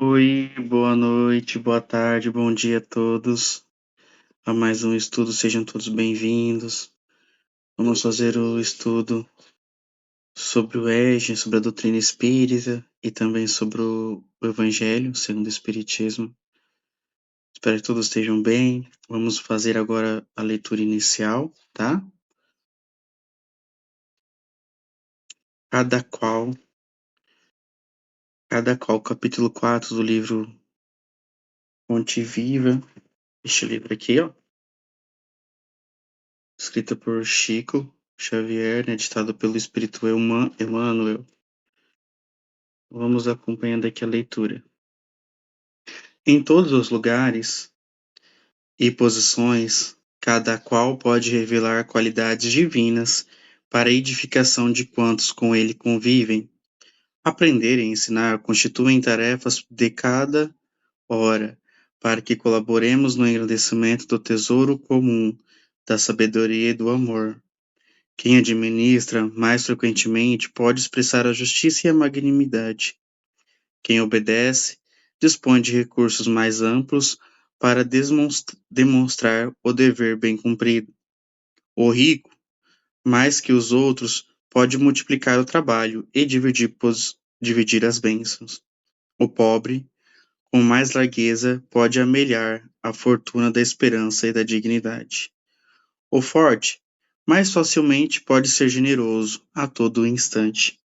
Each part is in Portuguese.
Oi, boa noite, boa tarde, bom dia a todos. A mais um estudo, sejam todos bem-vindos. Vamos fazer o estudo sobre o EJA, sobre a doutrina espírita e também sobre o Evangelho segundo o Espiritismo. Espero que todos estejam bem. Vamos fazer agora a leitura inicial, tá? Cada qual, capítulo 4 do livro Fonte Viva. Este livro aqui, ó, escrito por Chico Xavier, né, editado pelo Espírito Emmanuel. Vamos acompanhando aqui a leitura. Em todos os lugares e posições, cada qual pode revelar qualidades divinas para a edificação de quantos com ele convivem. Aprender e ensinar constituem tarefas de cada hora, para que colaboremos no engrandecimento do tesouro comum, da sabedoria e do amor. Quem administra mais frequentemente pode expressar a justiça e a magnanimidade. Quem obedece dispõe de recursos mais amplos para demonstrar o dever bem cumprido. O rico, mais que os outros, pode multiplicar o trabalho e dividir as bênçãos. O pobre, com mais largueza, pode amelhar a fortuna da esperança e da dignidade. O forte, mais facilmente pode ser generoso a todo instante.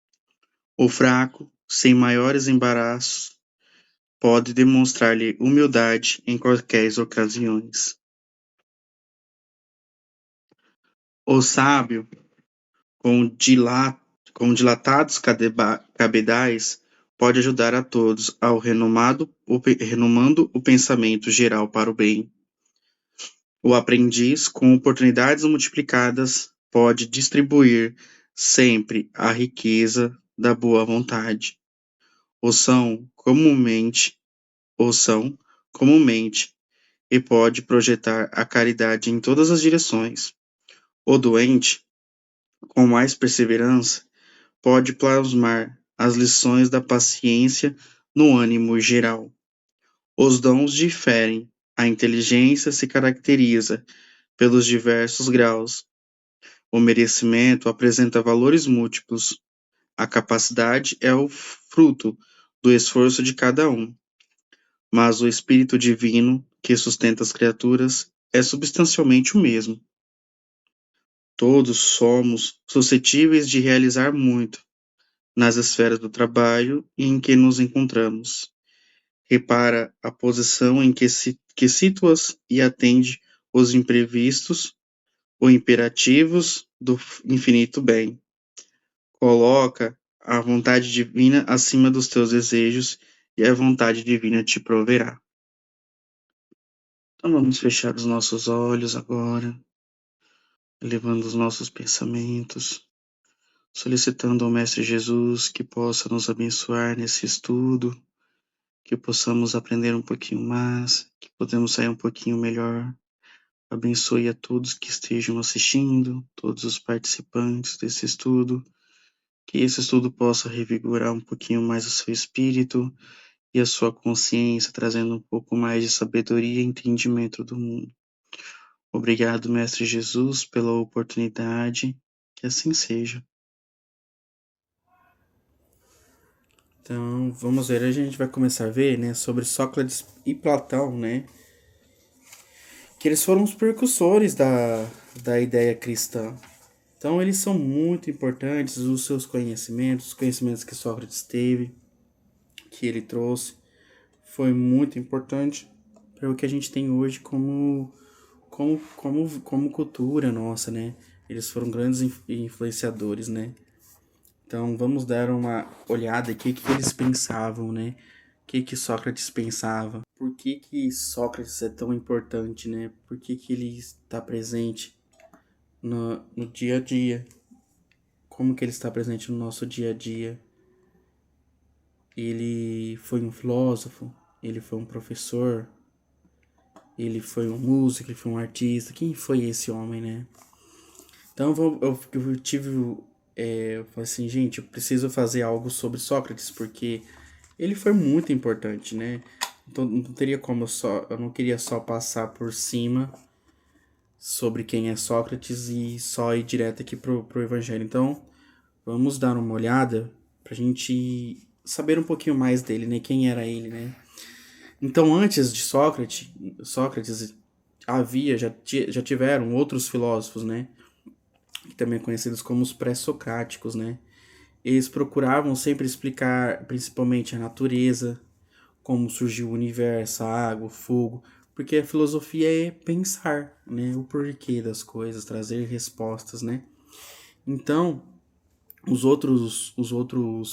O fraco, sem maiores embaraços, pode demonstrar-lhe humildade em quaisquer ocasiões. O sábio, com, com dilatados cabedais, pode ajudar a todos ao renomando o pensamento geral para o bem. O aprendiz, com oportunidades multiplicadas, pode distribuir sempre a riqueza da boa vontade. Ou são são comumente e pode projetar a caridade em todas as direções. O doente, com mais perseverança, pode plasmar as lições da paciência no ânimo geral. Os dons diferem, a inteligência se caracteriza pelos diversos graus. O merecimento apresenta valores múltiplos. A capacidade é o fruto do esforço de cada um. Mas o Espírito Divino, que sustenta as criaturas, é substancialmente o mesmo. Todos somos suscetíveis de realizar muito nas esferas do trabalho em que nos encontramos. Repara a posição em que situas e atende os imprevistos ou imperativos do infinito bem. Coloca a vontade divina acima dos teus desejos e a vontade divina te proverá. Então vamos fechar os nossos olhos agora, elevando os nossos pensamentos, solicitando ao Mestre Jesus que possa nos abençoar nesse estudo, que possamos aprender um pouquinho mais, que podemos sair um pouquinho melhor. Abençoe a todos que estejam assistindo, todos os participantes desse estudo, que esse estudo possa revigorar um pouquinho mais o seu espírito e a sua consciência, trazendo um pouco mais de sabedoria e entendimento do mundo. Obrigado, Mestre Jesus, pela oportunidade, que assim seja. Então, vamos ver, a gente vai começar a ver, né, sobre Sócrates e Platão, né, que eles foram os precursores da ideia cristã. Então, eles são muito importantes, os seus conhecimentos, os conhecimentos que Sócrates teve, que ele trouxe, foi muito importante para o que a gente tem hoje como cultura nossa, né? Eles foram grandes influenciadores, né? Então, vamos dar uma olhada aqui o que eles pensavam, né? O que Sócrates pensava? Por que Sócrates é tão importante, né? Por que ele está presente no dia a dia? Como que ele está presente no nosso dia a dia? Ele foi um filósofo, ele foi um professor, ele foi um músico, ele foi um artista. Quem foi esse homem, né? Então eu falei assim, gente, eu preciso fazer algo sobre Sócrates, porque Ele foi muito importante, né? Então não teria como eu não queria só passar por cima sobre quem é Sócrates e só ir direto aqui pro Evangelho. Então, vamos dar uma olhada pra gente saber um pouquinho mais dele, né? Quem era ele, né? Então, antes de Sócrates já tiveram outros filósofos, né? Que também conhecidos como os pré-socráticos, né? Eles procuravam sempre explicar principalmente a natureza, como surgiu o universo, a água, o fogo, porque a filosofia é pensar, né? O porquê das coisas, trazer respostas, né? Então, os outros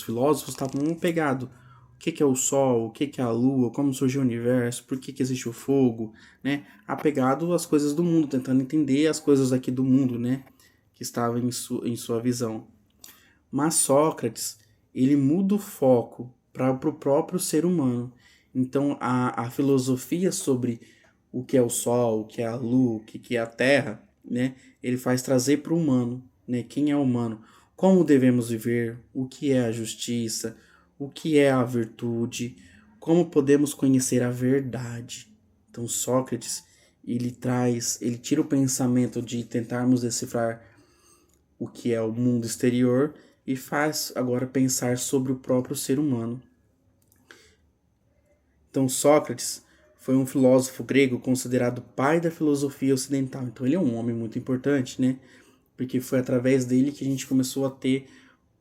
filósofos estavam pegados. O que é o Sol, o que é a Lua, como surgiu o universo, por que existe o fogo, né? Apegado às coisas do mundo, tentando entender as coisas aqui do mundo, né? Que estavam em sua visão. Mas Sócrates, ele muda o foco para o próprio ser humano. Então, a filosofia sobre o que é o Sol, o que é a Lua, o que é a Terra, né? Ele faz trazer para o humano, né? Quem é o humano? Como devemos viver? O que é a justiça? O que é a virtude? Como podemos conhecer a verdade? Então, Sócrates, ele tira o pensamento de tentarmos decifrar o que é o mundo exterior e faz agora pensar sobre o próprio ser humano. Então, Sócrates foi um filósofo grego considerado pai da filosofia ocidental. Então, ele é um homem muito importante, né? Porque foi através dele que a gente começou a ter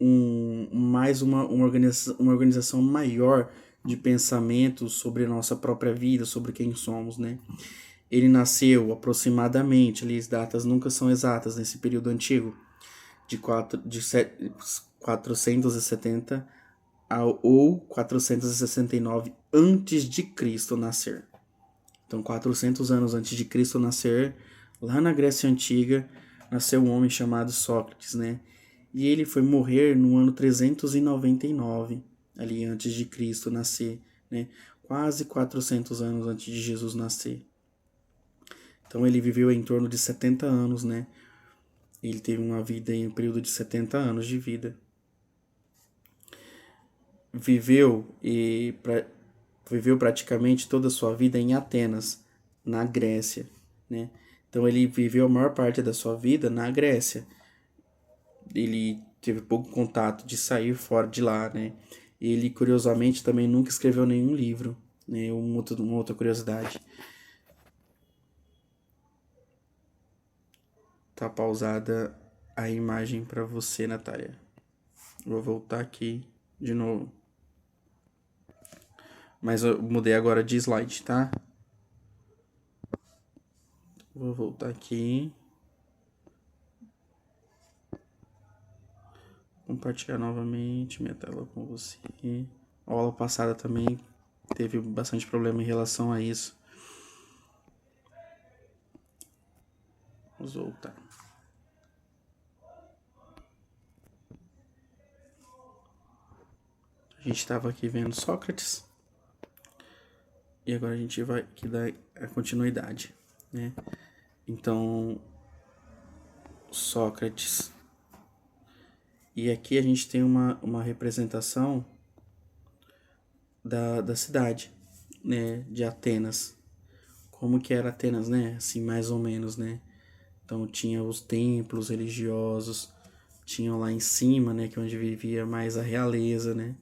uma organização maior de pensamentos sobre a nossa própria vida, sobre quem somos, né? Ele nasceu aproximadamente, ali as datas nunca são exatas nesse período antigo, de 470 ou 469 antes de Cristo nascer. Então, 400 anos antes de Cristo nascer, lá na Grécia Antiga, nasceu um homem chamado Sócrates, né? E ele foi morrer no ano 399, ali antes de Cristo nascer, né? Quase 400 anos antes de Jesus nascer. Então, ele viveu em torno de 70 anos, né? Ele teve uma vida em um período de 70 anos de vida. Viveu praticamente toda a sua vida em Atenas, na Grécia, né? Então ele viveu a maior parte da sua vida na Grécia. Ele teve pouco contato de sair fora de lá, né? Ele, curiosamente, também nunca escreveu nenhum livro, né? Uma outra curiosidade. Tá pausada a imagem para você, Natália. Vou voltar aqui de novo. Mas eu mudei agora de slide, tá? Vou voltar aqui. Compartilhar novamente minha tela com você. A aula passada também teve bastante problema em relação a isso. Vamos voltar. A gente estava aqui vendo Sócrates. E agora a gente vai aqui dar a continuidade, né? Então, Sócrates. E aqui a gente tem uma representação da cidade, né? De Atenas. Como que era Atenas, né? Assim, mais ou menos, né? Então tinha os templos religiosos, tinham lá em cima, né, que é onde vivia mais a realeza, né?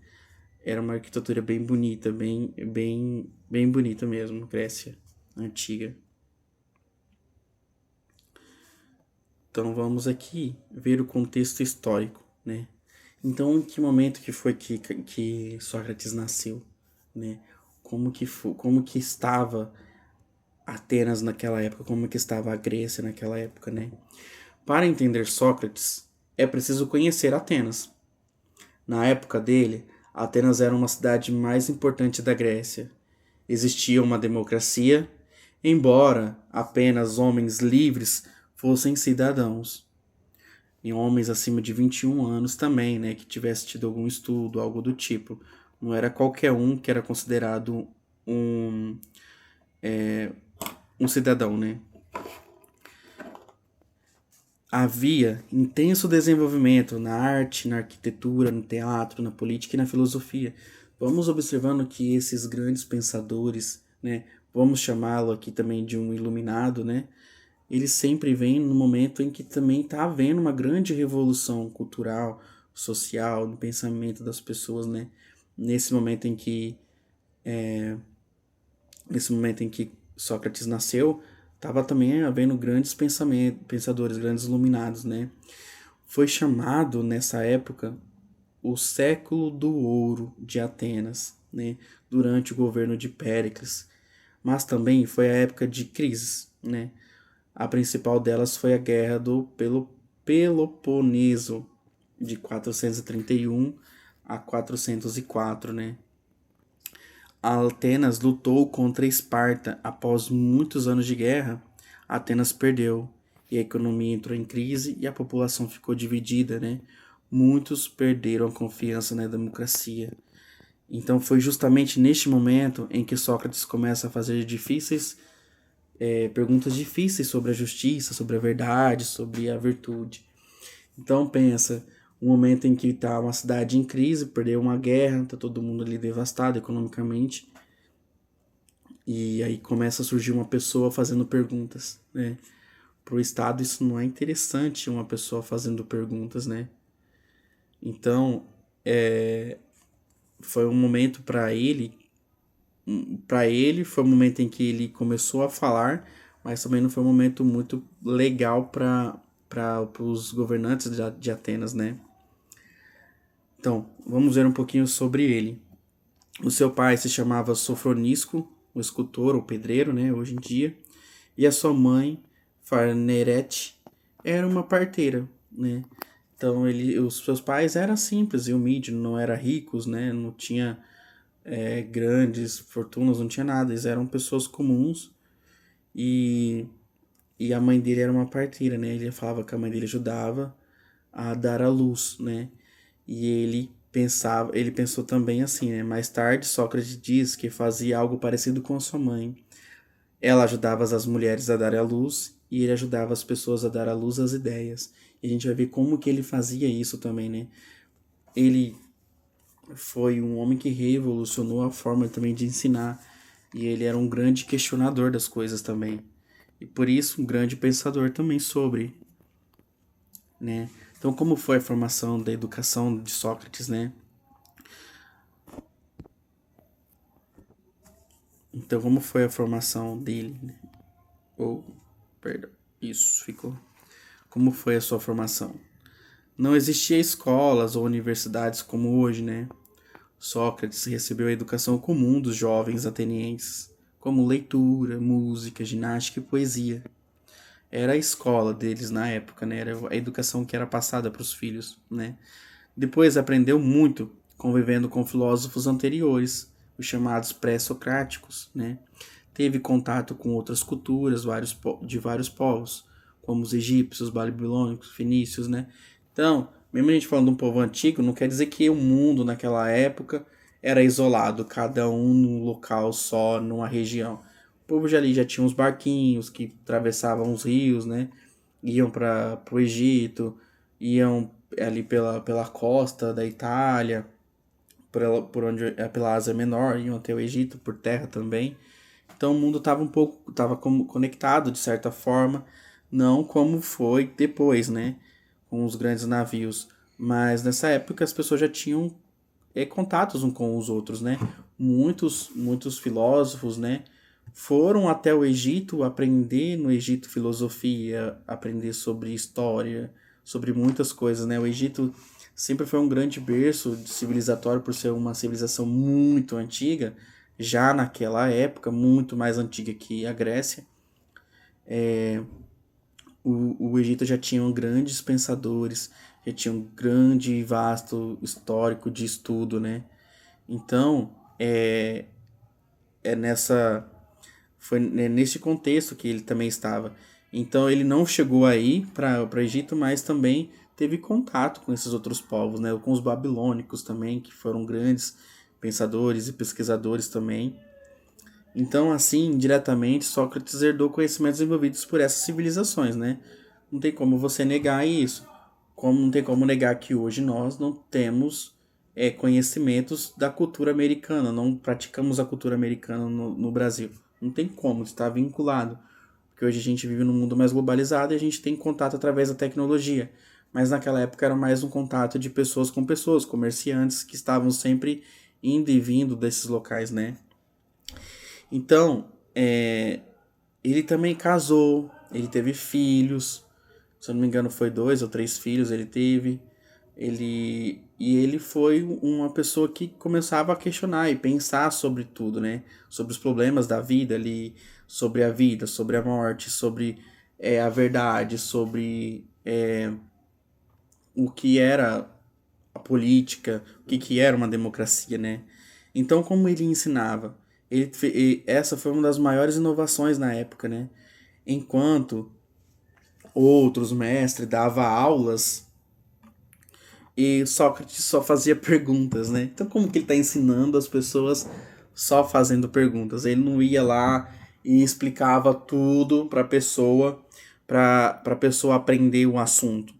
Era uma arquitetura bem bonita, bem bonita mesmo, Grécia antiga. Então vamos aqui ver o contexto histórico, né? Então, em que momento que foi que Sócrates nasceu, né? Como que estava Atenas naquela época, como que estava a Grécia naquela época, né? Para entender Sócrates, é preciso conhecer Atenas. Na época dele, Atenas era uma cidade mais importante da Grécia. Existia uma democracia, embora apenas homens livres fossem cidadãos. E homens acima de 21 anos também, né, que tivesse tido algum estudo, algo do tipo. Não era qualquer um que era considerado um, um cidadão, né? Havia intenso desenvolvimento na arte, na arquitetura, no teatro, na política e na filosofia. vamos observando que esses grandes pensadores, né, vamos chamá-lo aqui também de um iluminado, né, ele sempre vem no momento em que também está havendo uma grande revolução cultural, social, no pensamento das pessoas, né? Nesse momento em que, nesse momento em que Sócrates nasceu, estava também havendo grandes pensadores, grandes iluminados, né? Foi chamado nessa época o século do ouro de Atenas, né? Durante o governo de Péricles, mas também foi a época de crises, né? A principal delas foi a Guerra do Peloponeso, de 431 a 404, né? Atenas lutou contra Esparta. Após muitos anos de guerra, Atenas perdeu e a economia entrou em crise e a população ficou dividida, né? Muitos perderam a confiança na democracia. Então foi justamente neste momento em que Sócrates começa a fazer perguntas difíceis sobre a justiça, sobre a verdade, sobre a virtude. Então pensa, um momento em que está uma cidade em crise, perdeu uma guerra, está todo mundo ali devastado economicamente, e aí começa a surgir uma pessoa fazendo perguntas, né? Para o Estado isso não é interessante, uma pessoa fazendo perguntas, né? Então, foi um momento para ele foi um momento em que ele começou a falar, mas também não foi um momento muito legal para os governantes de Atenas, né? Então, vamos ver um pouquinho sobre ele. O seu pai se chamava Sofronisco, o escultor ou pedreiro, né, hoje em dia, e a sua mãe, Farnerete, era uma parteira, né? Então, os seus pais eram simples e humildes, não eram ricos, né? Não tinha grandes fortunas, não tinha nada. Eles eram pessoas comuns e, e a mãe dele era uma parteira, né? Ele falava que a mãe dele ajudava a dar à luz, né? E ele pensou também assim, né? Mais tarde, Sócrates diz que fazia algo parecido com a sua mãe. Ela ajudava as mulheres a dar à luz e ele ajudava as pessoas a dar à luz as ideias. E a gente vai ver como que ele fazia isso também, né? Ele foi um homem que revolucionou a forma também de ensinar. E ele era um grande questionador das coisas também. E por isso um grande pensador também sobre, né? Então como foi a formação da educação de Sócrates, né? Então como foi a formação dele, né? Perdão, isso ficou. Como foi a sua formação? Não existia escolas ou universidades como hoje, né? Sócrates recebeu a educação comum dos jovens atenienses, como leitura, música, ginástica e poesia. Era a escola deles na época, né? Era a educação que era passada para os filhos, né? Depois aprendeu muito convivendo com filósofos anteriores, os chamados pré-socráticos, né? Teve contato com outras culturas de vários povos, como os egípcios, babilônicos, fenícios, né? Então, mesmo a gente falando de um povo antigo, não quer dizer que o mundo naquela época era isolado, cada um num local só, numa região. O povo já ali já tinha uns barquinhos que atravessavam os rios, né? Iam para o Egito, iam ali pela costa da Itália, por onde é pela Ásia Menor, iam até o Egito por terra também. Então o mundo estava conectado de certa forma, não como foi depois, né, com os grandes navios, mas nessa época as pessoas já tinham contatos uns com os outros, né? Muitos filósofos, né, foram até o Egito aprender no Egito filosofia, aprender sobre história, sobre muitas coisas, né? O Egito sempre foi um grande berço civilizatório por ser uma civilização muito antiga, já naquela época, muito mais antiga que a Grécia. O Egito já tinha grandes pensadores, já tinha um grande e vasto histórico de estudo, né? Então, é nessa foi nesse contexto que ele também estava. Então ele não chegou aí para o Egito, mas também teve contato com esses outros povos, né? Com os babilônicos também, que foram grandes pensadores e pesquisadores também. Então, assim, diretamente, Sócrates herdou conhecimentos envolvidos por essas civilizações, né? Não tem como você negar isso. Como não tem como negar que hoje nós não temos conhecimentos da cultura americana, não praticamos a cultura americana no Brasil. Não tem como, está vinculado. Porque hoje a gente vive num mundo mais globalizado e a gente tem contato através da tecnologia. Mas naquela época era mais um contato de pessoas com pessoas, comerciantes que estavam sempre indo e vindo desses locais, né? Então, ele também casou, ele teve filhos, se eu não me engano foi 2 ou 3 filhos ele teve. Ele foi uma pessoa que começava a questionar e pensar sobre tudo, né? Sobre os problemas da vida ali, sobre a vida, sobre a morte, sobre a verdade, sobre o que era a política, o que era uma democracia, né? Então, como ele ensinava? Essa foi uma das maiores inovações na época, né? Enquanto outros mestres davam aulas e Sócrates só fazia perguntas, né? Então, como que ele está ensinando as pessoas só fazendo perguntas? Ele não ia lá e explicava tudo para a pessoa aprender o assunto.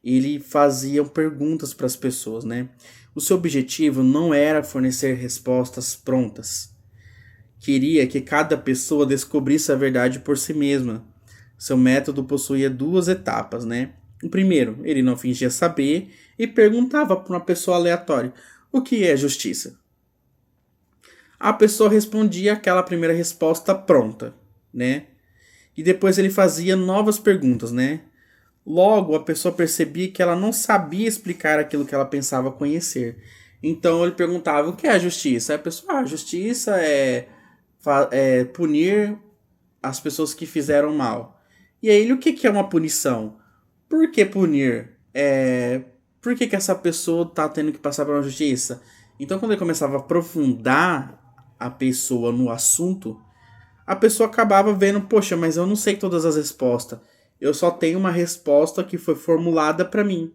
Ele fazia perguntas para as pessoas, né? O seu objetivo não era fornecer respostas prontas. Queria que cada pessoa descobrisse a verdade por si mesma. Seu método possuía 2 etapas, né? O primeiro, ele não fingia saber e perguntava para uma pessoa aleatória: o que é justiça? A pessoa respondia aquela primeira resposta pronta, né? E depois ele fazia novas perguntas, né? Logo, a pessoa percebia que ela não sabia explicar aquilo que ela pensava conhecer. Então ele perguntava: o que é a justiça? Aí a pessoa: a justiça é punir as pessoas que fizeram mal. E aí, o que é uma punição? Por que punir? Por que essa pessoa está tendo que passar por uma justiça? Então, quando ele começava a aprofundar a pessoa no assunto, a pessoa acabava vendo: poxa, mas eu não sei todas as respostas. Eu só tenho uma resposta que foi formulada para mim.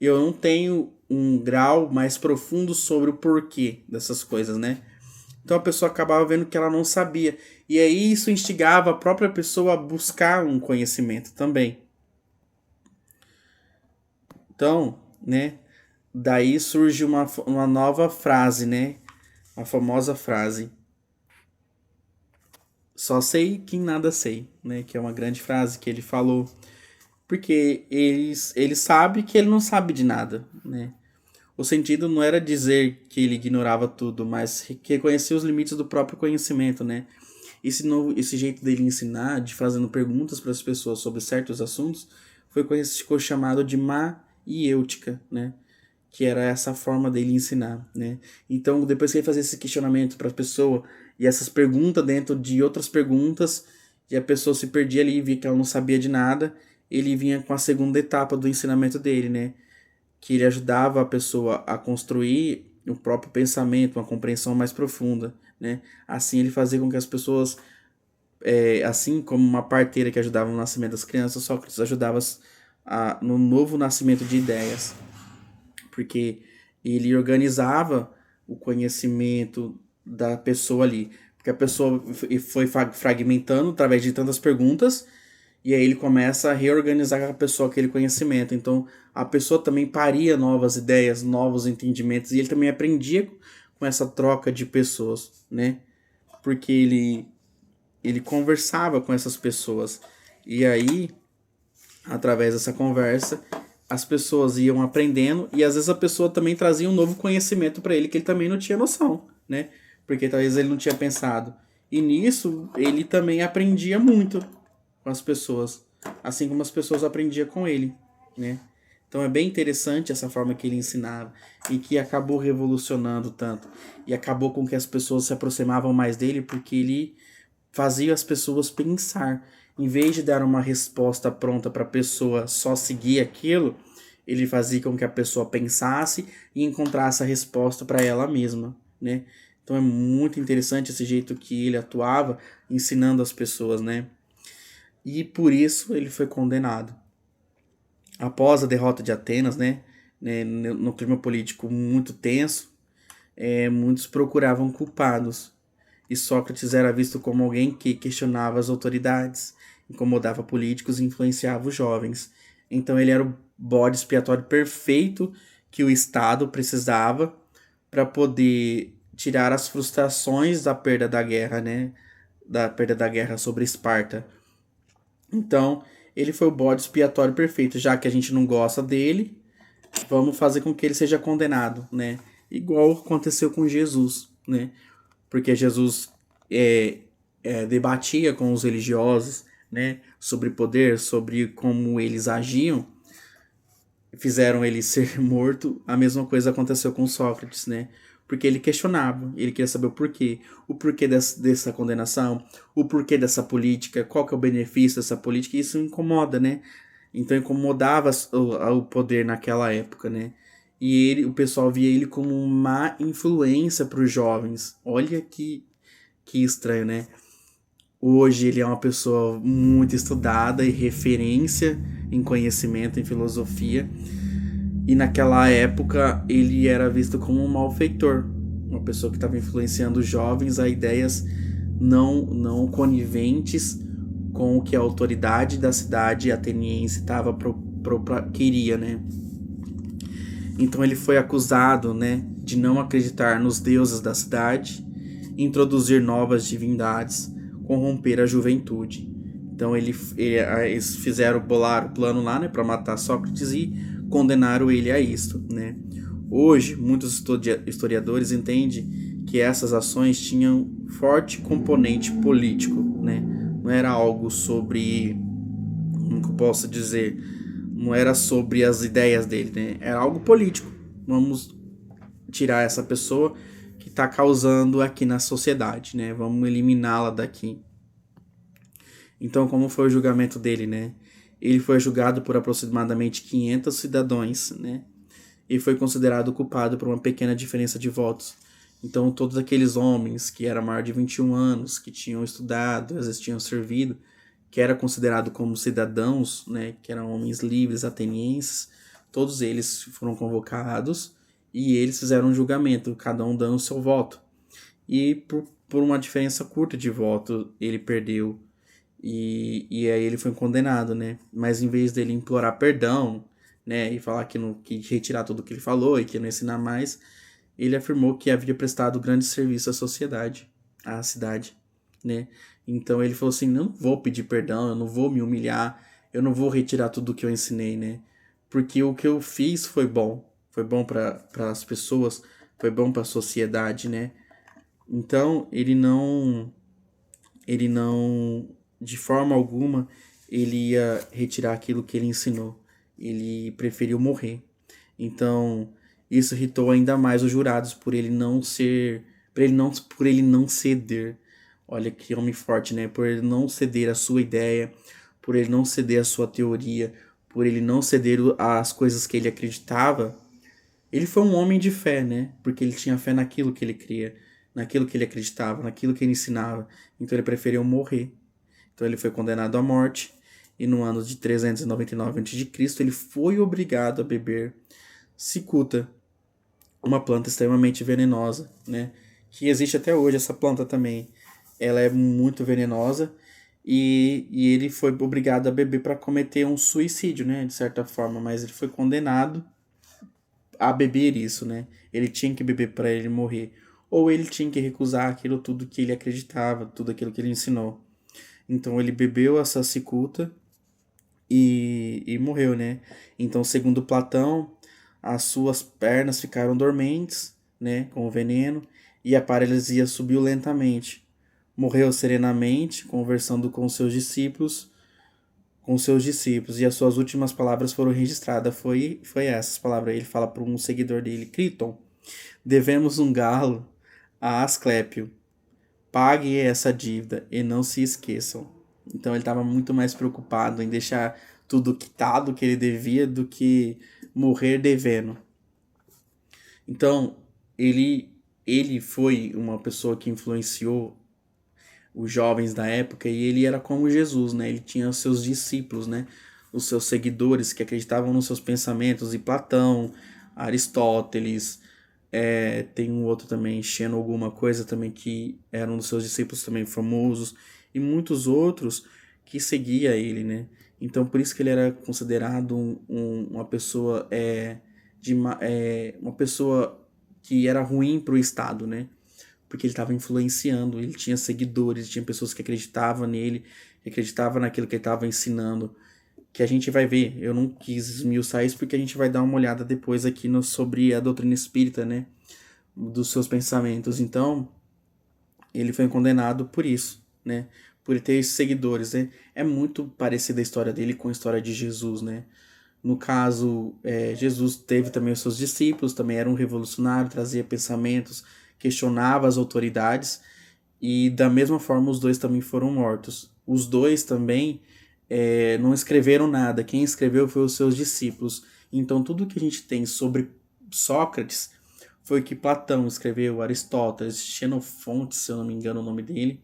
Eu não tenho um grau mais profundo sobre o porquê dessas coisas, né? Então a pessoa acabava vendo que ela não sabia. E aí isso instigava a própria pessoa a buscar um conhecimento também. Então, né? Daí surge uma nova frase, né? A famosa frase: só sei quem nada sei, né? Que é uma grande frase que ele falou. Porque ele sabe que ele não sabe de nada, né? O sentido não era dizer que ele ignorava tudo, mas que reconhecia os limites do próprio conhecimento, né? Esse jeito dele ensinar, de fazendo perguntas para as pessoas sobre certos assuntos, ficou chamado de maiêutica, né? Que era essa forma dele ensinar, né? Então, depois que ele fazia esse questionamento para a pessoa e essas perguntas dentro de outras perguntas, e a pessoa se perdia ali e via que ela não sabia de nada, ele vinha com a segunda etapa do ensinamento dele, né? Que ele ajudava a pessoa a construir o próprio pensamento, uma compreensão mais profunda, né? Assim ele fazia com que as pessoas, assim como uma parteira que ajudava no nascimento das crianças, Sócrates ajudava no novo nascimento de ideias, porque ele organizava o conhecimento da pessoa ali, porque a pessoa foi fragmentando através de tantas perguntas. E aí ele começa a reorganizar com a pessoa aquele conhecimento. Então a pessoa também paria novas ideias, novos entendimentos. E ele também aprendia com essa troca de pessoas, né? Porque ele conversava com essas pessoas. E aí, através dessa conversa, as pessoas iam aprendendo. E às vezes a pessoa também trazia um novo conhecimento para ele que ele também não tinha noção, né? Porque talvez ele não tinha pensado. E nisso ele também aprendia muito com as pessoas, assim como as pessoas aprendiam com ele, né? Então é bem interessante essa forma que ele ensinava e que acabou revolucionando tanto e acabou com que as pessoas se aproximavam mais dele porque ele fazia as pessoas pensar. Em vez de dar uma resposta pronta para a pessoa só seguir aquilo, ele fazia com que a pessoa pensasse e encontrasse a resposta para ela mesma, né? Então é muito interessante esse jeito que ele atuava ensinando as pessoas, né? E por isso ele foi condenado. Após a derrota de Atenas, no clima político muito tenso, muitos procuravam culpados. E Sócrates era visto como alguém que questionava as autoridades, incomodava políticos e influenciava os jovens. Então ele era o bode expiatório perfeito que o Estado precisava para poder tirar as frustrações da perda da guerra, né? Da perda da guerra sobre Esparta. Então, ele foi o bode expiatório perfeito, já que a gente não gosta dele, vamos fazer com que ele seja condenado, né? Igual aconteceu com Jesus, né? Porque Jesus debatia com os religiosos, né? Sobre poder, sobre como eles agiam, fizeram ele ser morto. A mesma coisa aconteceu com Sócrates, né? Porque ele questionava, ele queria saber o porquê dessa condenação, o porquê dessa política, qual que é o benefício dessa política, e isso incomoda, né? Então incomodava o poder naquela época, né? E o pessoal via ele como uma influência para os jovens. Olha que estranho, né? Hoje ele é uma pessoa muito estudada e referência em conhecimento, em filosofia. E naquela época ele era visto como um malfeitor, uma pessoa que estava influenciando os jovens a ideias não coniventes com o que a autoridade da cidade ateniense queria, né? Então ele foi acusado, né, de não acreditar nos deuses da cidade, introduzir novas divindades, corromper a juventude. Então eles bolar o plano lá, né, para matar Sócrates e condenaram ele a isto, né? Hoje, muitos historiadores entendem que essas ações tinham forte componente político, né? Não era algo sobre, como que eu posso dizer, não era sobre as ideias dele, né? Era algo político. Vamos tirar essa pessoa que está causando aqui na sociedade, né? Vamos eliminá-la daqui. Então, como foi o julgamento dele, né? Ele foi julgado por aproximadamente 500 cidadãos, né? E foi considerado culpado por uma pequena diferença de votos. Então, todos aqueles homens que eram maior de 21 anos, que tinham estudado, às vezes tinham servido, que era considerado como cidadãos, né, que eram homens livres atenienses, todos eles foram convocados e eles fizeram um julgamento, cada um dando o seu voto. E por uma diferença curta de voto, ele perdeu e aí ele foi condenado, né? Mas em vez dele implorar perdão, né, e falar que retirar tudo que ele falou e que não ensinar mais, ele afirmou que havia prestado grande serviço à sociedade, à cidade, né? Então ele falou assim: não vou pedir perdão, eu não vou me humilhar, eu não vou retirar tudo que eu ensinei, né? Porque o que eu fiz foi bom para as pessoas, foi bom para a sociedade, né? Então ele não, de forma alguma, ele ia retirar aquilo que ele ensinou. Ele preferiu morrer. Então, isso irritou ainda mais os jurados por ele não ceder. Olha que homem forte, né? Por ele não ceder a sua ideia, por ele não ceder a sua teoria, por ele não ceder às coisas que ele acreditava. Ele foi um homem de fé, né? Porque ele tinha fé naquilo que ele cria, naquilo que ele acreditava, naquilo que ele ensinava. Então ele preferiu morrer. Então ele foi condenado à morte e no ano de 399 a.C. ele foi obrigado a beber cicuta, uma planta extremamente venenosa, né? Que existe até hoje essa planta também. Ela é muito venenosa e ele foi obrigado a beber para cometer um suicídio, né? De certa forma, mas ele foi condenado a beber isso, né? Ele tinha que beber para ele morrer. Ou ele tinha que recusar aquilo tudo que ele acreditava, tudo aquilo que ele ensinou. Então ele bebeu essa cicuta e morreu, né? Então, segundo Platão, as suas pernas ficaram dormentes, né? Com o veneno, e a paralisia subiu lentamente. Morreu serenamente, conversando com seus discípulos, e as suas últimas palavras foram registradas. Foi essas palavras. Ele fala para um seguidor dele, Criton: devemos um galo a Asclépio. Pague essa dívida e não se esqueçam. Então ele estava muito mais preocupado em deixar tudo quitado que ele devia do que morrer devendo. Então ele foi uma pessoa que influenciou os jovens da época e ele era como Jesus, né? Ele tinha os seus discípulos, né? Os seus seguidores que acreditavam nos seus pensamentos, e Platão, Aristóteles, tem um outro também, Xeno alguma coisa também, que era um dos seus discípulos também famosos, e muitos outros que seguia ele, né? Então por isso que ele era considerado uma pessoa de uma pessoa que era ruim para o Estado, né? Porque ele estava influenciando, ele tinha seguidores, tinha pessoas que acreditavam nele, que acreditavam naquilo que ele estava ensinando, que a gente vai ver. Eu não quis esmiuçar isso porque a gente vai dar uma olhada depois aqui sobre a doutrina espírita, né? Dos seus pensamentos. Então, ele foi condenado por isso, né? Por ter esses seguidores, né? É muito parecida a história dele com a história de Jesus, né? No caso, Jesus teve também os seus discípulos, também era um revolucionário, trazia pensamentos, questionava as autoridades, e da mesma forma os dois também foram mortos. Os dois também não escreveram nada, quem escreveu foi os seus discípulos. Então tudo que a gente tem sobre Sócrates foi o que Platão escreveu, Aristóteles, Xenofonte, se eu não me engano o nome dele,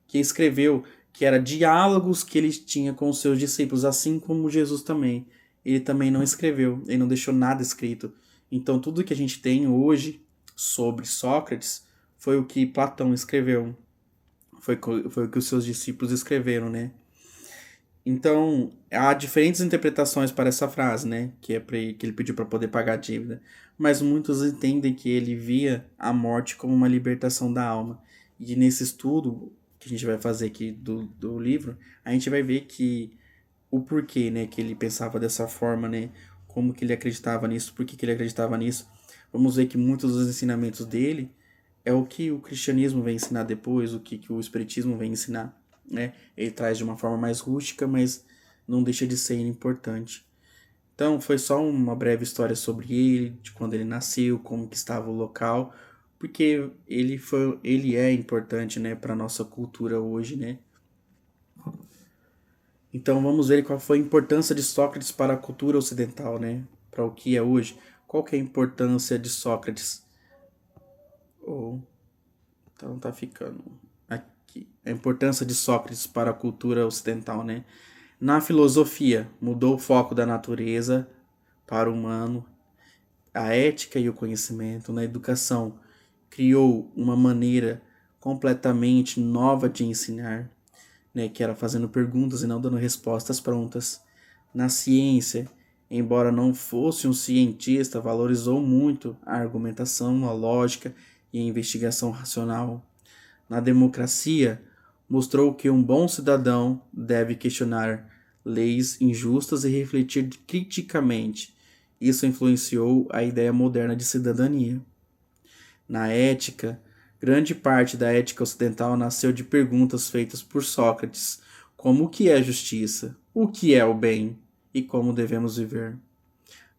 que escreveu, que era diálogos que ele tinha com os seus discípulos, assim como Jesus também. Ele também não escreveu, ele não deixou nada escrito. Então tudo que a gente tem hoje sobre Sócrates foi o que Platão escreveu, foi o que os seus discípulos escreveram, né? Então, há diferentes interpretações para essa frase, né? Que ele pediu para poder pagar a dívida. Mas muitos entendem que ele via a morte como uma libertação da alma. E nesse estudo que a gente vai fazer aqui do livro, a gente vai ver que o porquê, né? Que ele pensava dessa forma, né? Como que ele acreditava nisso, por que ele acreditava nisso. Vamos ver que muitos dos ensinamentos dele é o que o cristianismo vem ensinar depois, o que o espiritismo vem ensinar, né? Ele traz de uma forma mais rústica, mas não deixa de ser importante. Então, foi só uma breve história sobre ele, de quando ele nasceu, como que estava o local, porque ele é importante, né, para nossa cultura hoje, né? Então, vamos ver qual foi a importância de Sócrates para a cultura ocidental, né? Para o que é hoje. Qual que é a importância de Sócrates? Ou então tá ficando aqui. A importância de Sócrates para a cultura ocidental, né? Na filosofia, mudou o foco da natureza para o humano, a ética e o conhecimento. Na educação, criou uma maneira completamente nova de ensinar, né? Que era fazendo perguntas e não dando respostas prontas. Na ciência, embora não fosse um cientista, valorizou muito a argumentação, a lógica e a investigação racional. Na democracia, mostrou que um bom cidadão deve questionar leis injustas e refletir criticamente. Isso influenciou a ideia moderna de cidadania. Na ética, grande parte da ética ocidental nasceu de perguntas feitas por Sócrates, como o que é justiça, o que é o bem e como devemos viver.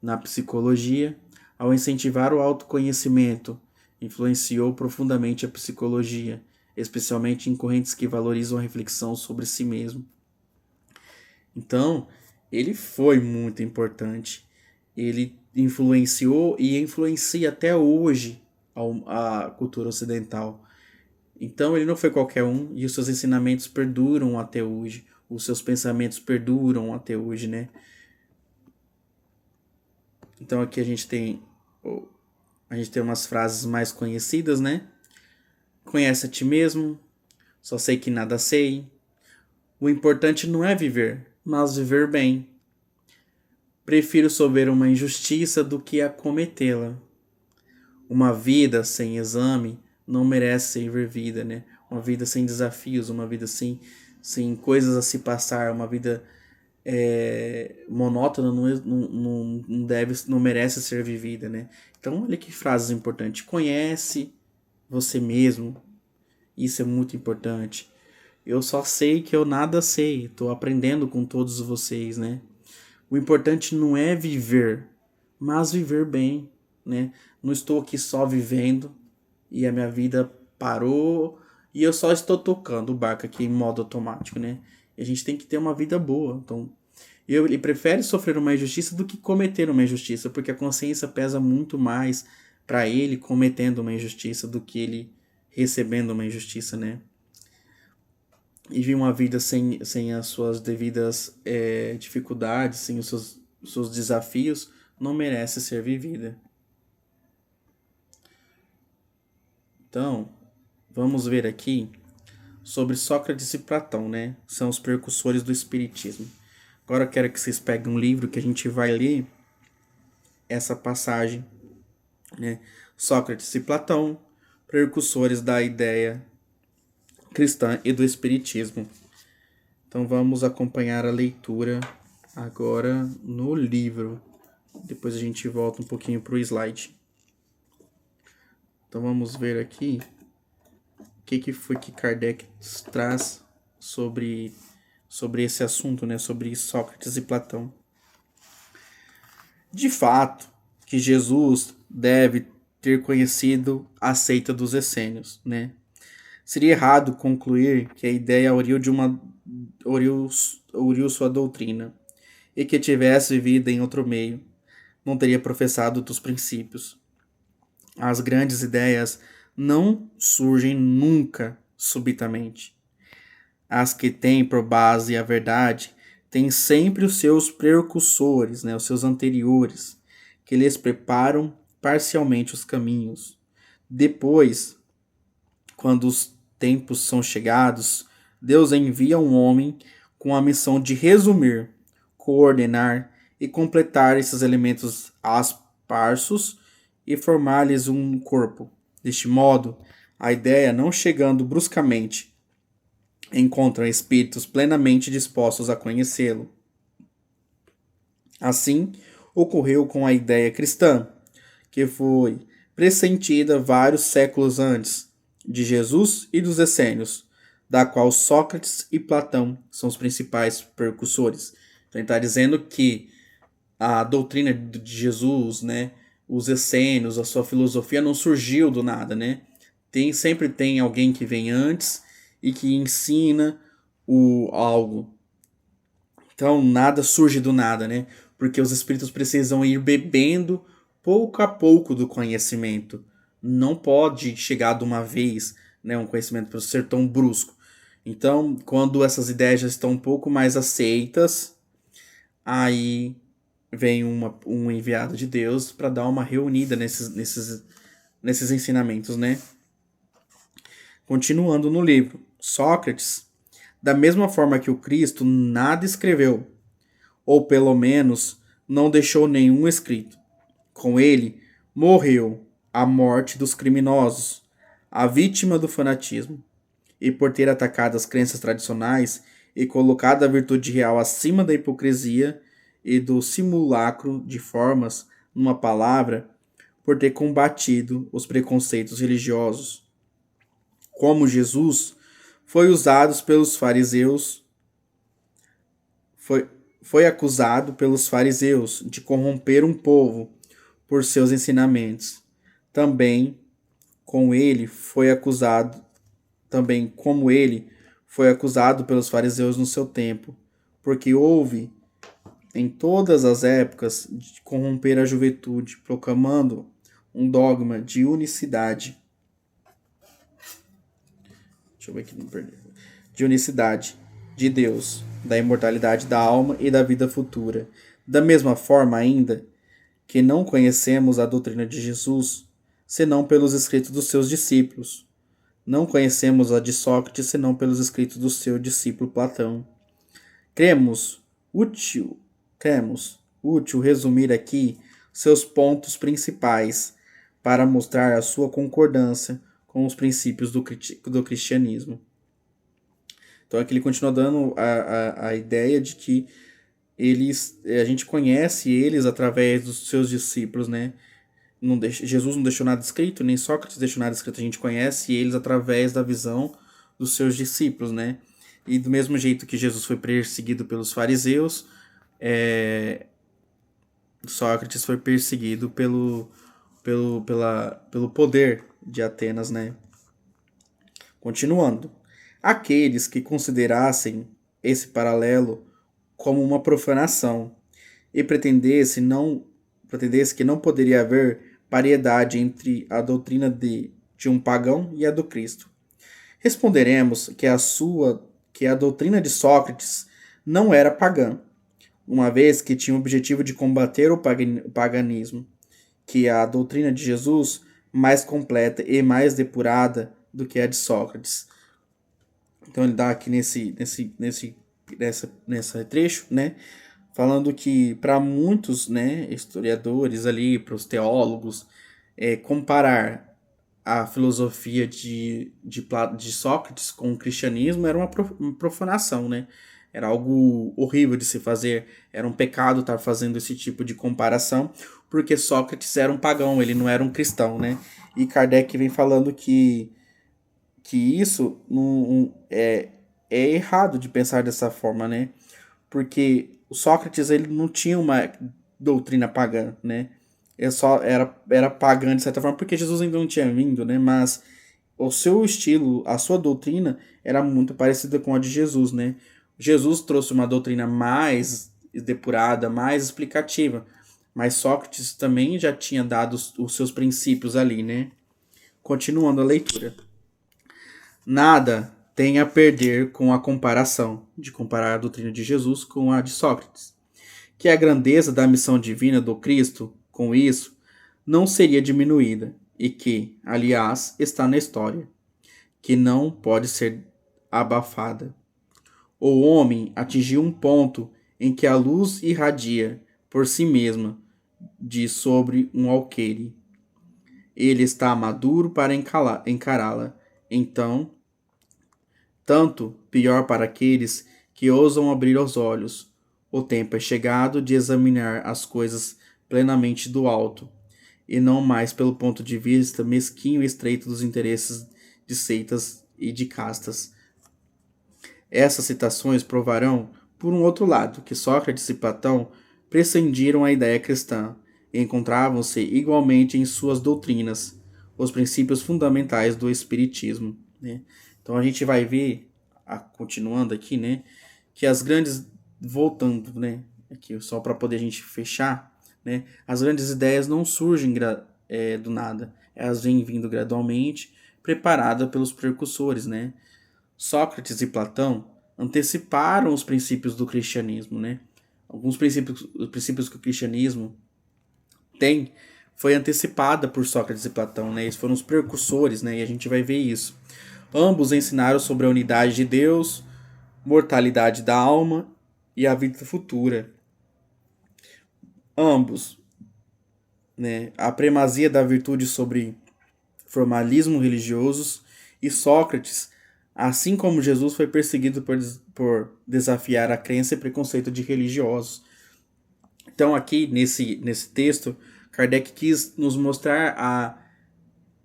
Na psicologia, ao incentivar o autoconhecimento, influenciou profundamente a psicologia, especialmente em correntes que valorizam a reflexão sobre si mesmo. Então, ele foi muito importante. Ele influenciou e influencia até hoje a cultura ocidental. Então, ele não foi qualquer um e os seus ensinamentos perduram até hoje. Os seus pensamentos perduram até hoje, né? Então, aqui a gente tem umas frases mais conhecidas, né? Conhece a ti mesmo, só sei que nada sei. O importante não é viver, mas viver bem. Prefiro sofrer uma injustiça do que a cometê-la. Uma vida sem exame não merece ser vivida, né? Uma vida sem desafios, uma vida sem coisas a se passar, uma vida monótona não merece ser vivida, né? Então, olha que frases importantes. Conhece você mesmo, isso é muito importante. Eu só sei que eu nada sei, estou aprendendo com todos vocês, né? O importante não é viver, mas viver bem, né? Não estou aqui só vivendo e a minha vida parou e eu só estou tocando o barco aqui em modo automático, né? E a gente tem que ter uma vida boa. Então, ele prefere sofrer uma injustiça do que cometer uma injustiça, porque a consciência pesa muito mais para ele cometendo uma injustiça do que ele recebendo uma injustiça, né? E viver uma vida sem as suas devidas dificuldades, sem os seus desafios, não merece ser vivida. Então, vamos ver aqui sobre Sócrates e Platão, né? São os precursores do espiritismo. Agora eu quero que vocês peguem um livro que a gente vai ler essa passagem, né? Sócrates e Platão, precursores da ideia cristã e do espiritismo. Então vamos acompanhar a leitura agora no livro. Depois a gente volta um pouquinho para o slide. Então vamos ver aqui o que foi que Kardec traz sobre esse assunto, né? Sobre Sócrates e Platão. De fato, que Jesus deve ter conhecido a seita dos essênios, né? Seria errado concluir que a ideia oriu sua doutrina e que tivesse vivido em outro meio, não teria professado outros princípios. As grandes ideias não surgem nunca subitamente. As que têm por base a verdade têm sempre os seus precursores, né, os seus anteriores, que lhes preparam parcialmente os caminhos. Depois, quando os tempos são chegados, Deus envia um homem com a missão de resumir, coordenar e completar esses elementos esparsos e formar-lhes um corpo. Deste modo, a ideia, não chegando bruscamente, encontra espíritos plenamente dispostos a conhecê-lo. Assim, ocorreu com a ideia cristã, que foi pressentida vários séculos antes de Jesus e dos essênios, da qual Sócrates e Platão são os principais precursores. Então ele está dizendo que a doutrina de Jesus, né, os essênios, a sua filosofia não surgiu do nada, né? Sempre tem alguém que vem antes e que ensina algo. Então nada surge do nada, né? Porque os espíritos precisam ir bebendo pouco a pouco do conhecimento. Não pode chegar de uma vez, né, um conhecimento para ser tão brusco. Então, quando essas ideias já estão um pouco mais aceitas, aí vem um enviado de Deus para dar uma reunida nesses ensinamentos, né? Continuando no livro, Sócrates, da mesma forma que o Cristo, nada escreveu, ou pelo menos não deixou nenhum escrito. Com ele, morreu a morte dos criminosos, a vítima do fanatismo, e por ter atacado as crenças tradicionais e colocado a virtude real acima da hipocrisia e do simulacro de formas, numa palavra, por ter combatido os preconceitos religiosos. Como Jesus foi usado pelos fariseus, foi acusado pelos fariseus de corromper um povo por seus ensinamentos. Também como ele foi acusado pelos fariseus no seu tempo, porque houve em todas as épocas de corromper a juventude, proclamando um dogma de unicidade. Deixa eu ver aqui, não perder. De unicidade de Deus, da imortalidade da alma e da vida futura. Da mesma forma, ainda, que não conhecemos a doutrina de Jesus, senão pelos escritos dos seus discípulos. Não conhecemos a de Sócrates, senão pelos escritos do seu discípulo Platão. Cremos útil resumir aqui seus pontos principais para mostrar a sua concordância com os princípios do cristianismo. Então aqui ele continua dando a ideia de que a gente conhece eles através dos seus discípulos, né? Jesus não deixou nada escrito, nem Sócrates deixou nada escrito. A gente conhece eles através da visão dos seus discípulos, né? E do mesmo jeito que Jesus foi perseguido pelos fariseus, Sócrates foi perseguido pelo poder de Atenas, né? Continuando. Aqueles que considerassem esse paralelo como uma profanação e pretendesse que não poderia haver paridade entre a doutrina de um pagão e a do Cristo. Responderemos que a doutrina de Sócrates não era pagã, uma vez que tinha o objetivo de combater o paganismo, que a doutrina de Jesus mais completa e mais depurada do que a de Sócrates. Então ele dá aqui nesse trecho, né, falando que para muitos, né, historiadores ali, para os teólogos, comparar a filosofia de Sócrates com o cristianismo era uma profanação, né? Era algo horrível de se fazer, era um pecado estar fazendo esse tipo de comparação, porque Sócrates era um pagão, ele não era um cristão, né? E Kardec vem falando que isso é errado de pensar dessa forma, né? Porque o Sócrates ele não tinha uma doutrina pagã, né? Ele só era pagã de certa forma porque Jesus ainda não tinha vindo, né? Mas o seu estilo, a sua doutrina era muito parecida com a de Jesus, né? Jesus trouxe uma doutrina mais depurada, mais explicativa, mas Sócrates também já tinha dado os seus princípios ali, né? Continuando a leitura. Nada tem a perder com a comparação, de comparar a doutrina de Jesus com a de Sócrates. Que a grandeza da missão divina do Cristo, com isso, não seria diminuída, e que, aliás, está na história, que não pode ser abafada. O homem atingiu um ponto em que a luz irradia por si mesma de sobre um alqueire. Ele está maduro para encará-la. Então, tanto pior para aqueles que ousam abrir os olhos. O tempo é chegado de examinar as coisas plenamente do alto, e não mais pelo ponto de vista mesquinho e estreito dos interesses de seitas e de castas. Essas citações provarão, por um outro lado, que Sócrates e Platão prescindiram a ideia cristã e encontravam-se igualmente em suas doutrinas, os princípios fundamentais do espiritismo, né? Então a gente vai ver, continuando aqui, né, que as grandes, voltando, né, aqui só para poder a gente fechar, né, as grandes ideias não surgem do nada, elas vêm vindo gradualmente, preparadas pelos precursores, né. Sócrates e Platão anteciparam os princípios do cristianismo, né. Alguns princípios que o cristianismo tem foi antecipada por Sócrates e Platão, né, eles foram os precursores, né, e a gente vai ver isso. Ambos ensinaram sobre a unidade de Deus, mortalidade da alma e a vida futura. Ambos, né, a primazia da virtude sobre formalismo religiosos, e Sócrates, assim como Jesus, foi perseguido por desafiar a crença e preconceito de religiosos. Então aqui, nesse texto, Kardec quis nos mostrar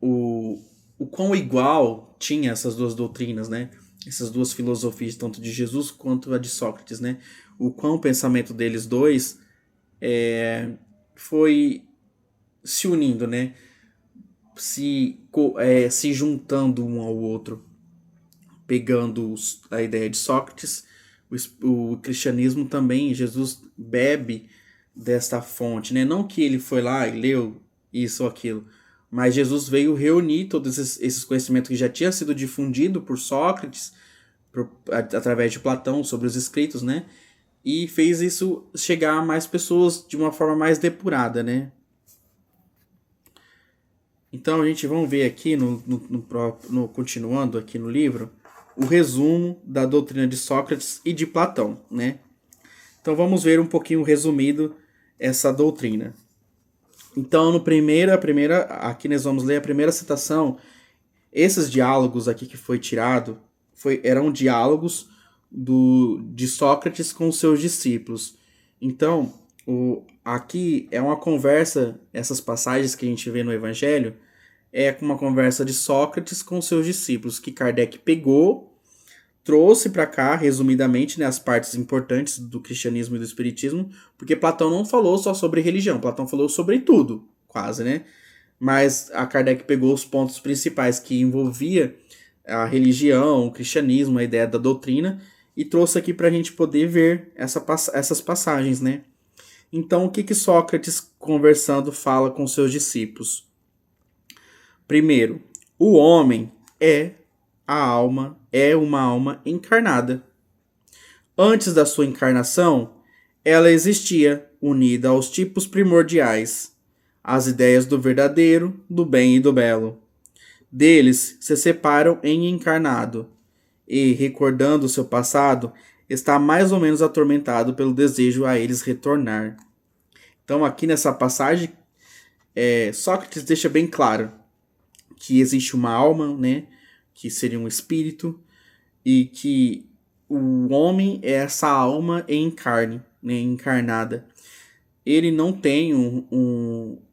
o quão igual tinha essas duas doutrinas, né? Essas duas filosofias, tanto de Jesus quanto a de Sócrates, né? O quão o pensamento deles dois foi se unindo, né? Se juntando um ao outro, pegando a ideia de Sócrates, o cristianismo também, Jesus bebe desta fonte, né? Não que ele foi lá e leu isso ou aquilo, mas Jesus veio reunir todos esses conhecimentos que já tinha sido difundido por Sócrates, através de Platão, sobre os escritos, né? E fez isso chegar a mais pessoas de uma forma mais depurada, né? Então a gente vamos ver aqui, continuando aqui no livro, o resumo da doutrina de Sócrates e de Platão, né? Então vamos ver um pouquinho resumido essa doutrina. Então, aqui nós vamos ler a primeira citação. Esses diálogos aqui que foi tirado eram diálogos de Sócrates com seus discípulos. Então, aqui é uma conversa, essas passagens que a gente vê no Evangelho, é uma conversa de Sócrates com seus discípulos, que Kardec pegou, trouxe para cá, resumidamente, né, as partes importantes do cristianismo e do espiritismo, porque Platão não falou só sobre religião, Platão falou sobre tudo, quase, né? Mas a Kardec pegou os pontos principais que envolvia a religião, o cristianismo, a ideia da doutrina, e trouxe aqui para a gente poder ver essas passagens, né? Então, o que Sócrates, conversando, fala com seus discípulos? Primeiro, o homem é uma alma encarnada. Antes da sua encarnação, ela existia, unida aos tipos primordiais, às ideias do verdadeiro, do bem e do belo. Deles se separam em encarnado, e, recordando seu passado, está mais ou menos atormentado pelo desejo a eles retornar. Então, aqui nessa passagem, Sócrates deixa bem claro que existe uma alma, né, que seria um espírito, e que o homem é essa alma em carne, né, encarnada. Ele não tem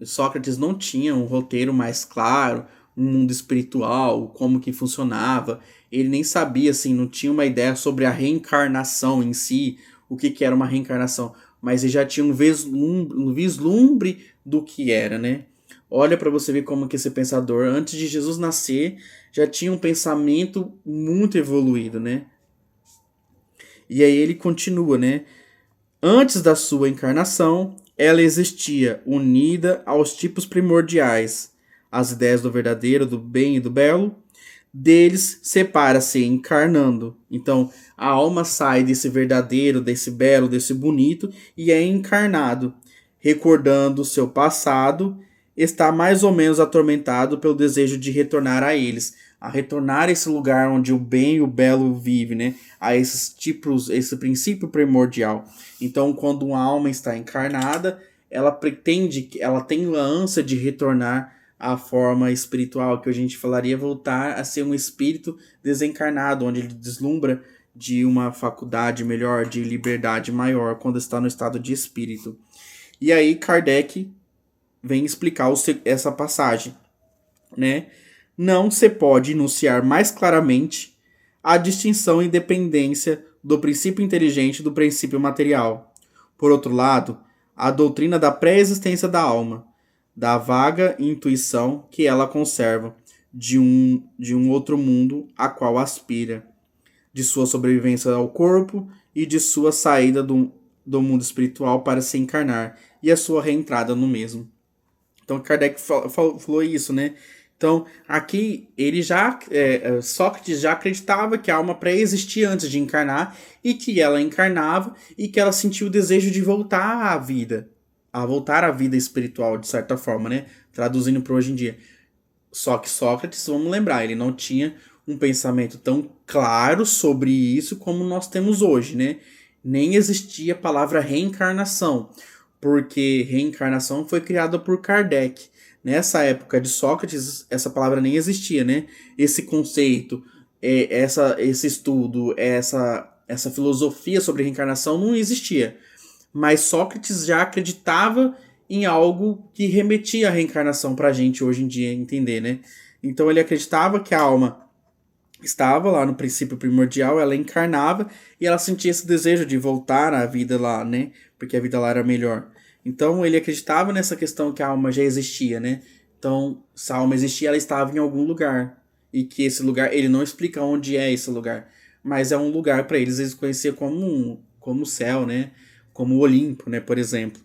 Sócrates não tinha um roteiro mais claro, um mundo espiritual, como que funcionava. Ele nem sabia, assim, não tinha uma ideia sobre a reencarnação em si, o que era uma reencarnação, mas ele já tinha um vislumbre do que era, né? Olha para você ver como que esse pensador, antes de Jesus nascer, já tinha um pensamento muito evoluído, né? E aí ele continua, né? Antes da sua encarnação, ela existia unida aos tipos primordiais, as ideias do verdadeiro, do bem e do belo. Deles separa-se encarnando. Então, a alma sai desse verdadeiro, desse belo, desse bonito e é encarnado, recordando seu passado, está mais ou menos atormentado pelo desejo de retornar a eles, a retornar a esse lugar onde o bem e o belo vive, né? A esses tipos, esse princípio primordial. Então, quando uma alma está encarnada, ela pretende, ela tem a ânsia de retornar à forma espiritual, que a gente falaria voltar a ser um espírito desencarnado, onde ele deslumbra de uma faculdade melhor, de liberdade maior, quando está no estado de espírito. E aí Kardec vem explicar essa passagem, né? Não se pode enunciar mais claramente a distinção e independência do princípio inteligente do princípio material. Por outro lado, a doutrina da pré-existência da alma, da vaga intuição que ela conserva de um outro mundo a qual aspira, de sua sobrevivência ao corpo e de sua saída do mundo espiritual para se encarnar e a sua reentrada no mesmo. Então Kardec falou isso, né? Então aqui ele Sócrates já acreditava que a alma pré-existia antes de encarnar e que ela encarnava e que ela sentiu o desejo de voltar à vida, a voltar à vida espiritual de certa forma, né? Traduzindo para hoje em dia. Só que Sócrates, vamos lembrar, ele não tinha um pensamento tão claro sobre isso como nós temos hoje, né? Nem existia a palavra reencarnação, porque reencarnação foi criada por Kardec. Nessa época de Sócrates, essa palavra nem existia, né? Esse conceito, esse estudo, essa filosofia sobre reencarnação não existia. Mas Sócrates já acreditava em algo que remetia à reencarnação para a gente hoje em dia entender, né? Então ele acreditava que a alma estava lá no princípio primordial, ela encarnava e ela sentia esse desejo de voltar à vida lá, né? Porque a vida lá era melhor. Então ele acreditava nessa questão que a alma já existia, né? Então, se a alma existia, ela estava em algum lugar. E que esse lugar, ele não explica onde é esse lugar, mas é um lugar para eles conheciam como o céu, né? Como o Olimpo, né, por exemplo.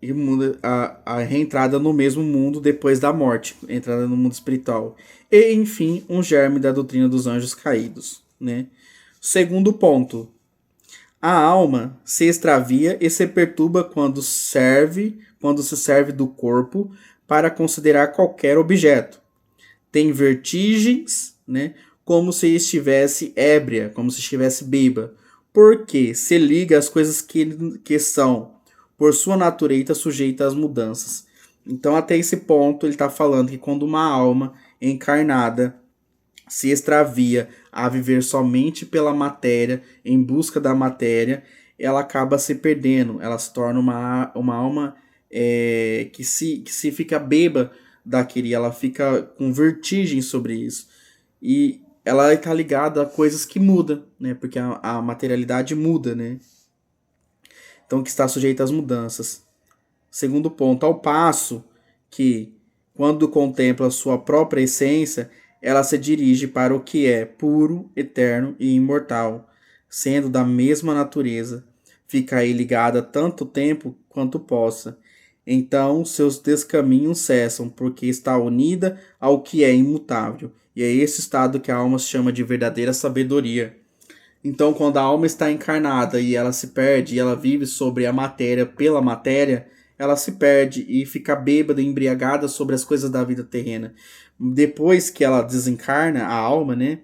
E a reentrada no mesmo mundo depois da morte, entrada no mundo espiritual. E, enfim, um germe da doutrina dos anjos caídos, né? Segundo ponto, a alma se extravia e se perturba quando se serve do corpo para considerar qualquer objeto. Tem vertigens, né? Como se estivesse ébria, como se estivesse bêbada, porque se liga às coisas que são, por sua natureza, sujeitas às mudanças. Então, até esse ponto, ele está falando que quando uma alma encarnada se extravia a viver somente pela matéria, em busca da matéria, ela acaba se perdendo, ela se torna uma alma que se fica bêbada daquele, ela fica com vertigem sobre isso. E ela está ligada a coisas que mudam, né? Porque a materialidade muda, né? Então, que está sujeita às mudanças. Segundo ponto, ao passo que, quando contempla sua própria essência, ela se dirige para o que é puro, eterno e imortal, sendo da mesma natureza, fica aí ligada tanto tempo quanto possa. Então, seus descaminhos cessam, porque está unida ao que é imutável. E é esse estado que a alma chama de verdadeira sabedoria. Então, quando a alma está encarnada e ela se perde, e ela vive sobre a matéria pela matéria, ela se perde e fica bêbada, embriagada sobre as coisas da vida terrena. Depois que ela desencarna, a alma, né?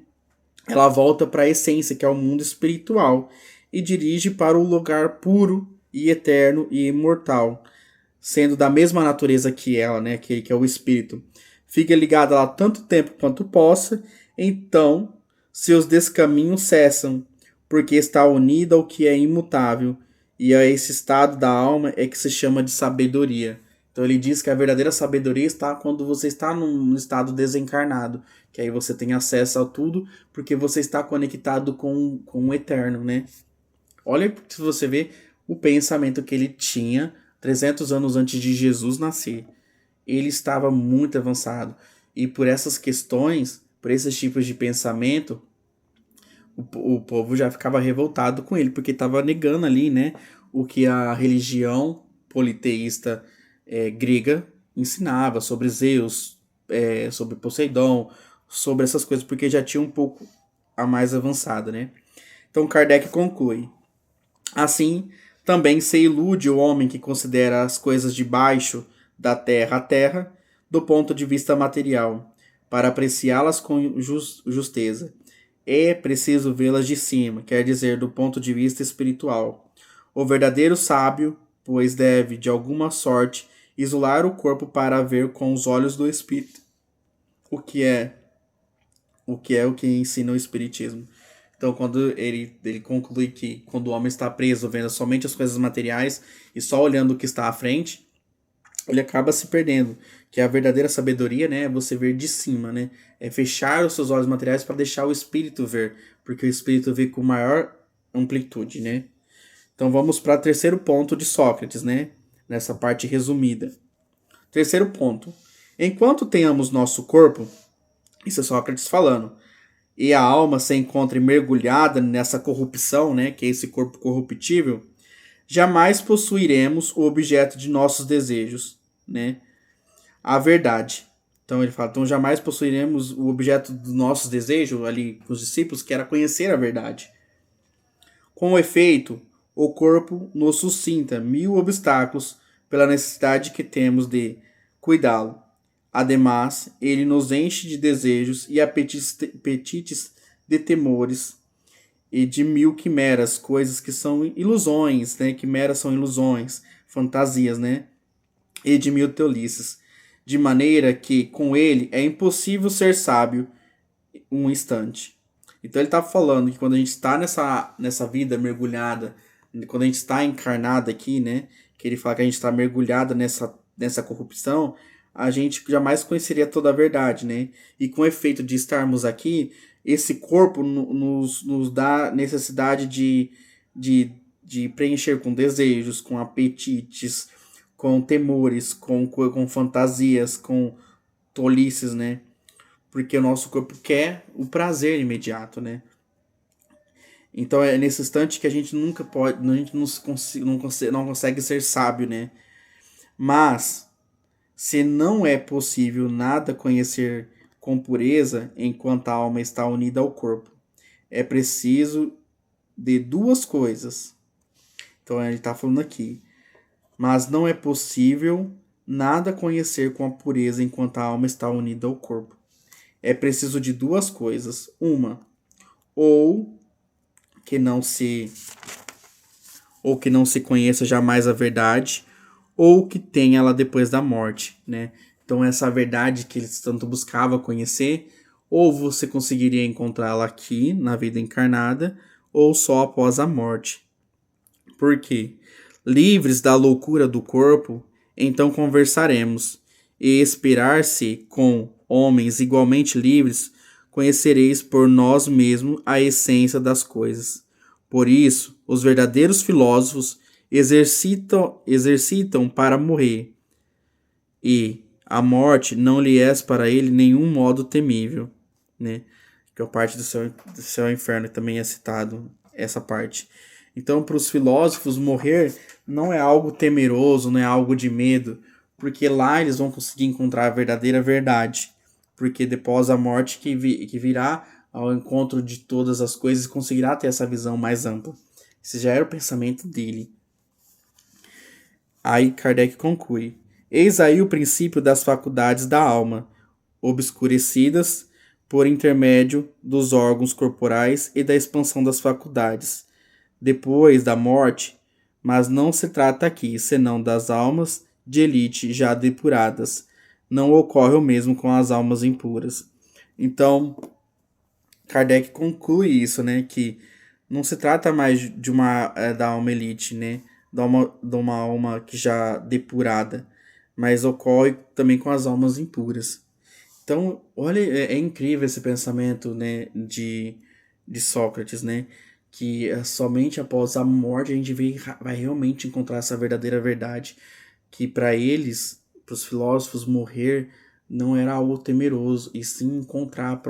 ela volta para a essência, que é o mundo espiritual, e dirige para o lugar puro e eterno e imortal, sendo da mesma natureza que ela, né, que é o espírito. Fica ligada lá tanto tempo quanto possa, então seus descaminhos cessam, porque está unida ao que é imutável, e a esse estado da alma é que se chama de sabedoria. Então ele diz que a verdadeira sabedoria está quando você está num estado desencarnado, que aí você tem acesso a tudo, porque você está conectado com o eterno, né? Olha se você vê o pensamento que ele tinha 300 anos antes de Jesus nascer. Ele estava muito avançado. E por essas questões, por esses tipos de pensamento, o povo já ficava revoltado com ele, porque estava negando ali, né, o que a religião politeísta grega ensinava sobre Zeus, sobre Poseidon, sobre essas coisas, porque já tinha um pouco a mais avançada, né? Então Kardec conclui: assim, também se ilude o homem que considera as coisas de baixo da terra a terra, do ponto de vista material, para apreciá-las com justeza. É preciso vê-las de cima, quer dizer, do ponto de vista espiritual. O verdadeiro sábio, pois deve, de alguma sorte, isolar o corpo para ver com os olhos do espírito o que é o que ensina o espiritismo. Então, quando ele conclui que quando o homem está preso vendo somente as coisas materiais e só olhando o que está à frente, ele acaba se perdendo. Que a verdadeira sabedoria, né, é você ver de cima, né? É fechar os seus olhos materiais para deixar o espírito ver, porque o espírito vê com maior amplitude, né? Então vamos para o terceiro ponto de Sócrates, né? Nessa parte resumida. Terceiro ponto. Enquanto tenhamos nosso corpo, isso é Sócrates falando, e a alma se encontre mergulhada nessa corrupção, né, que é esse corpo corruptível, jamais possuiremos o objeto de nossos desejos, né, a verdade. Então ele fala, então jamais possuiremos o objeto dos nossos desejos ali com os discípulos, que era conhecer a verdade. Com efeito, o corpo nos suscita mil obstáculos pela necessidade que temos de cuidá-lo. Ademais, ele nos enche de desejos e apetites de temores e de mil quimeras, coisas que são ilusões, né? Quimeras são ilusões, fantasias, né? E de mil tolices. De maneira que, com ele, é impossível ser sábio um instante. Então ele está falando que quando a gente está nessa vida mergulhada, quando a gente está encarnado aqui, né? Que ele fala que a gente está mergulhado nessa corrupção, a gente jamais conheceria toda a verdade, né? E com o efeito de estarmos aqui, esse corpo nos dá necessidade de preencher com desejos, com apetites, com temores, com fantasias, com tolices, né? Porque o nosso corpo quer o prazer imediato, né? Então é nesse instante que a gente nunca pode, a gente não consegue ser sábio, né? Mas se não é possível nada conhecer com pureza enquanto a alma está unida ao corpo, é preciso de duas coisas. Então ele está falando aqui. Mas não é possível nada conhecer com a pureza enquanto a alma está unida ao corpo. É preciso de duas coisas. Uma, ou que não se conheça jamais a verdade, ou que tenha ela depois da morte, né? Então essa verdade que eles tanto buscavam conhecer, ou você conseguiria encontrá-la aqui na vida encarnada, ou só após a morte. Por quê? Livres da loucura do corpo, então conversaremos, e expirar-se com homens igualmente livres, conhecereis por nós mesmos a essência das coisas. Por isso, os verdadeiros filósofos exercitam para morrer, e a morte não lhe é para ele nenhum modo temível, né? Que é a parte do céu e inferno também é citado essa parte. Então, para os filósofos, morrer não é algo temeroso, não é algo de medo, porque lá eles vão conseguir encontrar a verdadeira verdade, porque depois da morte que virá ao encontro de todas as coisas conseguirá ter essa visão mais ampla. Esse já era o pensamento dele. Aí Kardec conclui: eis aí o princípio das faculdades da alma, obscurecidas por intermédio dos órgãos corporais e da expansão das faculdades, depois da morte, mas não se trata aqui senão das almas de elite já depuradas. Não ocorre o mesmo com as almas impuras. Então, Kardec conclui isso, né, que não se trata mais de uma da alma elite, né, de uma alma que já depurada, mas ocorre também com as almas impuras. Então, olha, é incrível esse pensamento, né, de Sócrates, né, que somente após a morte a gente vai realmente encontrar essa verdadeira verdade, que para eles, para os filósofos, morrer não era algo temeroso, e sim encontrar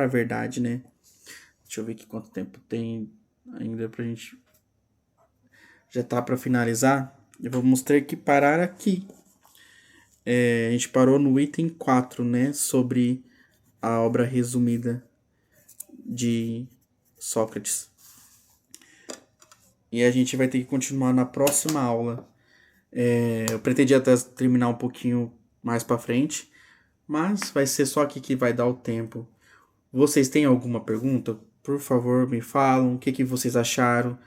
a verdade, né? Deixa eu ver aqui quanto tempo tem ainda pra gente. Já tá para finalizar. Eu vou ter que parar aqui. A gente parou no item 4, né? Sobre a obra resumida de Sócrates. E a gente vai ter que continuar na próxima aula. Eu pretendia até terminar um pouquinho mais para frente, mas vai ser só aqui que vai dar o tempo. Vocês têm alguma pergunta? Por favor, me falam. O que vocês acharam? O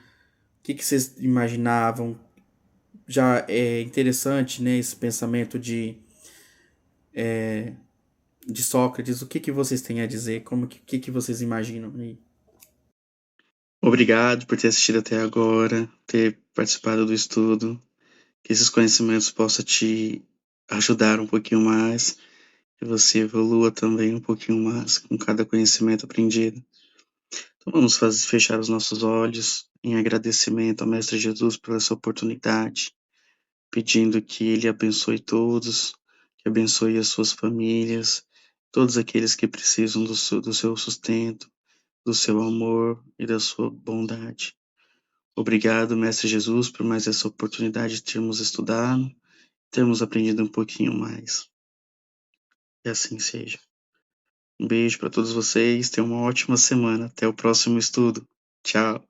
que vocês imaginavam? Já é interessante, né, esse pensamento de Sócrates. O que vocês têm a dizer? Que vocês imaginam aí? Obrigado por ter assistido até agora, ter participado do estudo, que esses conhecimentos possam te ajudar um pouquinho mais, que você evolua também um pouquinho mais com cada conhecimento aprendido. Então vamos fechar os nossos olhos em agradecimento ao Mestre Jesus por essa oportunidade, pedindo que Ele abençoe todos, que abençoe as suas famílias, todos aqueles que precisam do seu sustento, do seu amor e da sua bondade. Obrigado, Mestre Jesus, por mais essa oportunidade de termos estudado, termos aprendido um pouquinho mais. Que assim seja. Um beijo para todos vocês, tenham uma ótima semana. Até o próximo estudo. Tchau.